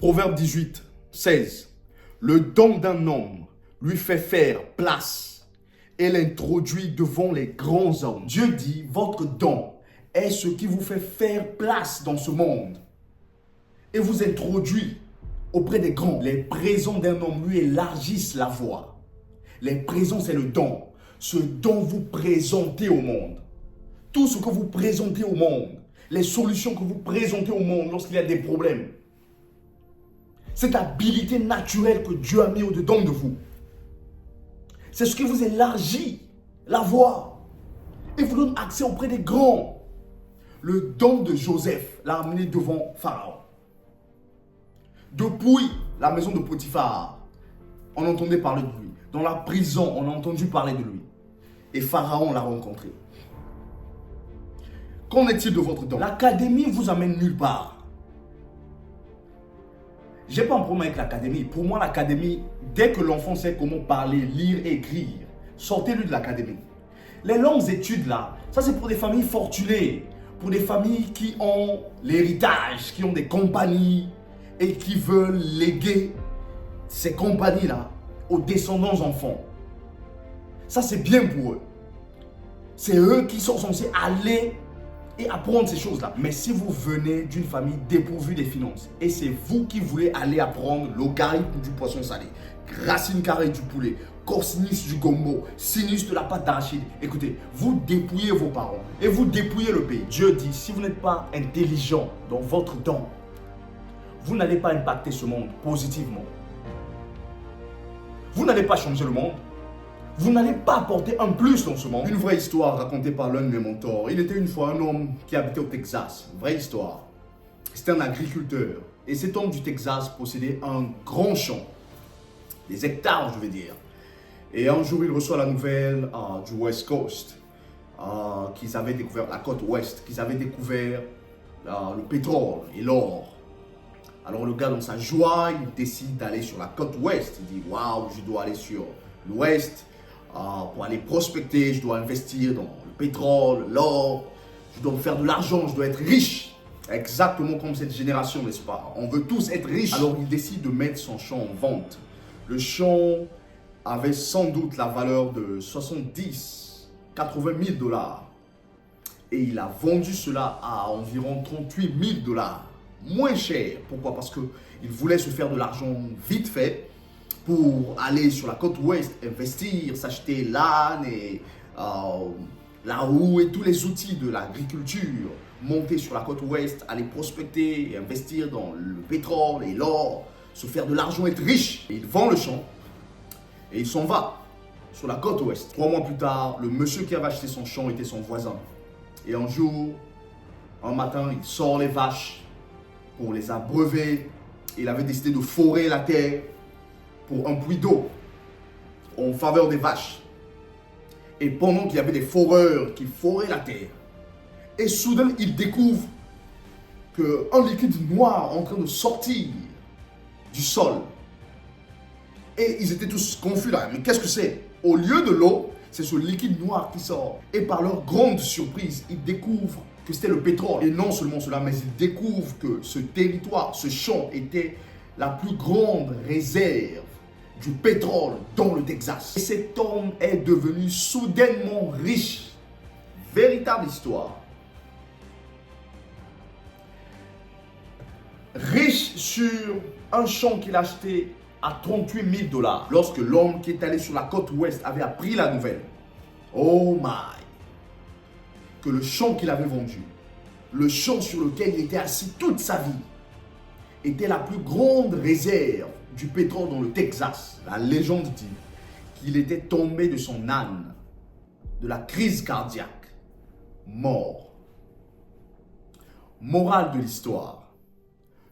Proverbe 18, 16. Le don d'un homme lui fait faire place et l'introduit devant les grands hommes. Dieu dit, votre don est ce qui vous fait faire place dans ce monde et vous introduit auprès des grands. Les présents d'un homme lui élargissent la voie. Les présents, c'est le don. Ce dont vous présentez au monde. Tout ce que vous présentez au monde. Les solutions que vous présentez au monde lorsqu'il y a des problèmes. Cette habilité naturelle que Dieu a mis au-dedans de vous. C'est ce qui vous élargit la voie et vous donne accès auprès des grands. Le don de Joseph l'a amené devant Pharaon. Depuis la maison de Potiphar, on entendait parler de lui. Dans la prison, on a entendu parler de lui. Et Pharaon l'a rencontré. Qu'en est-il de votre don? L'académie vous amène nulle part. Je n'ai pas un problème avec l'académie. Pour moi, l'académie, dès que l'enfant sait comment parler, lire, écrire, sortez-lui de l'académie. Les longues études là, ça c'est pour des familles fortunées, pour des familles qui ont l'héritage, qui ont des compagnies et qui veulent léguer ces compagnies-là aux descendants enfants. Ça c'est bien pour eux. C'est eux qui sont censés aller et apprendre ces choses-là. Mais si vous venez d'une famille dépourvue des finances et c'est vous qui voulez aller apprendre logarithme du poisson salé, racine carrée du poulet, cosinus du gombo, sinus de la pâte d'arachide, écoutez, vous dépouillez vos parents et vous dépouillez le pays. Dieu dit, si vous n'êtes pas intelligent dans votre don, vous n'allez pas impacter ce monde positivement. Vous n'allez pas changer le monde. Vous n'allez pas apporter un plus dans ce monde. Une vraie histoire racontée par l'un de mes mentors. Il était une fois un homme qui habitait au Texas. Vraie histoire. C'était un agriculteur. Et cet homme du Texas possédait un grand champ. Des hectares, je veux dire. Et un jour, il reçoit la nouvelle du West Coast. Qu'ils avaient découvert, la côte ouest, qu'ils avaient découvert le pétrole et l'or. Alors le gars, dans sa joie, il décide d'aller sur la côte ouest. Il dit, waouh, je dois aller sur l'ouest. Pour aller prospecter, je dois investir dans le pétrole, l'or, je dois me faire de l'argent, je dois être riche. Exactement comme cette génération, n'est-ce pas? On veut tous être riches. Alors il décide de mettre son champ en vente. Le champ avait sans doute la valeur de 70, 80 000 dollars. Et il a vendu cela à environ 38 000 dollars. Moins cher. Pourquoi? Parce qu'il voulait se faire de l'argent vite fait. Pour aller sur la côte ouest, investir, s'acheter l'âne et la roue et tous les outils de l'agriculture, monter sur la côte ouest, aller prospecter et investir dans le pétrole et l'or, se faire de l'argent, être riche. Et il vend le champ et il s'en va sur la côte ouest. 3 mois plus tard, le monsieur qui avait acheté son champ était son voisin. Et un jour, un matin, il sort les vaches pour les abreuver. Il avait décidé de forer la terre pour un puits d'eau en faveur des vaches. Et pendant qu'il y avait des foreurs qui foraient la terre, et soudain il découvre qu'un liquide noir est en train de sortir du sol. Et ils étaient tous confus là. Mais qu'est-ce que c'est? Au lieu de l'eau, c'est ce liquide noir qui sort. Et par leur grande surprise, ils découvrent que c'était le pétrole. Et non seulement cela, mais ils découvrent que ce territoire, ce champ était la plus grande réserve du pétrole dans le Texas. Et cet homme est devenu soudainement riche. Véritable histoire. Riche sur un champ qu'il a acheté à 38 000 dollars. Lorsque l'homme qui est allé sur la côte ouest avait appris la nouvelle. Oh my! Que le champ qu'il avait vendu, le champ sur lequel il était assis toute sa vie, était la plus grande réserve du pétrole dans le Texas. La légende dit qu'il était tombé de son âne, de la crise cardiaque, mort. Morale de l'histoire,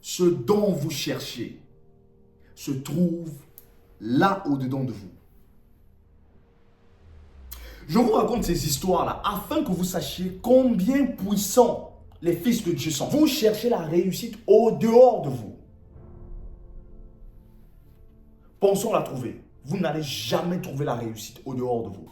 ce dont vous cherchez se trouve là au-dedans de vous. Je vous raconte ces histoires-là afin que vous sachiez combien puissants les fils de Dieu sont. Vous cherchez la réussite au dehors de vous. Pensons la trouver. Vous n'allez jamais trouver la réussite au dehors de vous.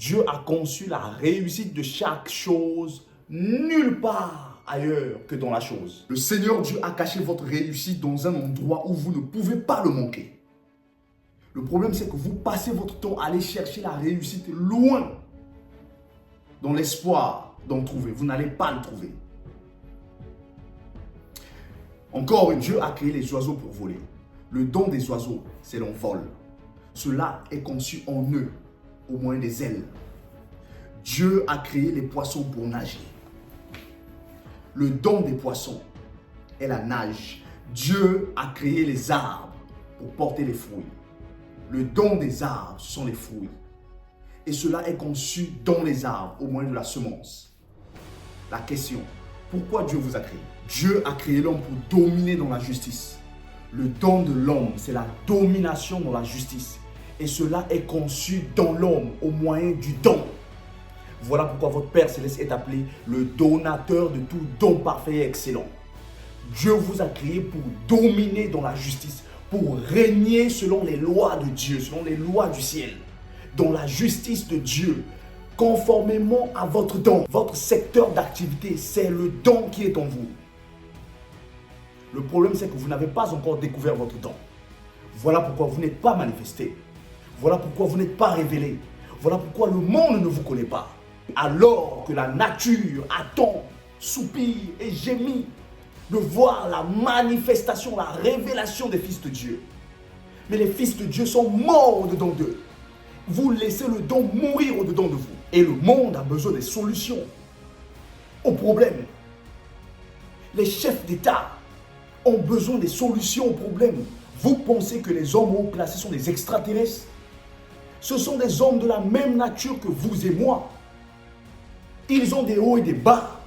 Dieu a conçu la réussite de chaque chose nulle part ailleurs que dans la chose. Le Seigneur Dieu a caché votre réussite dans un endroit où vous ne pouvez pas le manquer. Le problème, c'est que vous passez votre temps à aller chercher la réussite loin, dans l'espoir d'en trouver. Vous n'allez pas le trouver. Encore, Dieu a créé les oiseaux pour voler. Le don des oiseaux, c'est l'envol. Cela est conçu en eux, au moyen des ailes. Dieu a créé les poissons pour nager. Le don des poissons est la nage. Dieu a créé les arbres pour porter les fruits. Le don des arbres, ce sont les fruits. Et cela est conçu dans les arbres, au moyen de la semence. La question, pourquoi Dieu vous a créé? Dieu a créé l'homme pour dominer dans la justice. Le don de l'homme, c'est la domination dans la justice. Et cela est conçu dans l'homme, au moyen du don. Voilà pourquoi votre Père Céleste est appelé le donateur de tout don parfait et excellent. Dieu vous a créé pour dominer dans la justice, pour régner selon les lois de Dieu, selon les lois du ciel, dans la justice de Dieu, conformément à votre don. Votre secteur d'activité, c'est le don qui est en vous. Le problème, c'est que vous n'avez pas encore découvert votre don. Voilà pourquoi vous n'êtes pas manifesté. Voilà pourquoi vous n'êtes pas révélé. Voilà pourquoi le monde ne vous connaît pas. Alors que la nature attend, soupire et gémit de voir la manifestation, la révélation des fils de Dieu. Mais les fils de Dieu sont morts au-dedans d'eux. Vous laissez le don mourir au-dedans de vous. Et le monde a besoin des solutions aux problèmes. Les chefs d'État ont besoin des solutions aux problèmes. Vous pensez que les hommes haut placés sont des extraterrestres? Ce sont des hommes de la même nature que vous et moi. Ils ont des hauts et des bas.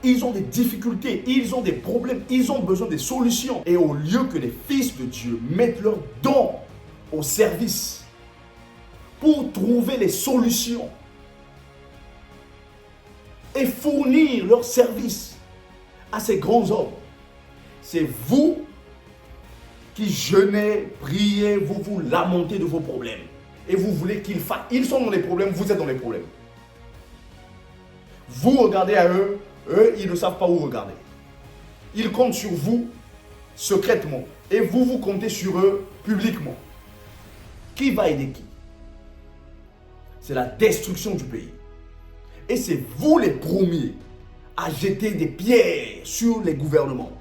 Ils ont des difficultés, ils ont des problèmes, ils ont besoin des solutions. Et au lieu que les fils de Dieu mettent leurs dons au service pour trouver les solutions et fournir leurs services à ces grands hommes, c'est vous qui jeûnez, priez, vous vous lamentez de vos problèmes. Et vous voulez qu'ils fassent. Ils sont dans les problèmes, vous êtes dans les problèmes. Vous regardez à eux, eux, ils ne savent pas où regarder. Ils comptent sur vous secrètement. Et vous, vous comptez sur eux publiquement. Qui va aider qui? C'est la destruction du pays. Et c'est vous les premiers à jeter des pierres sur les gouvernements.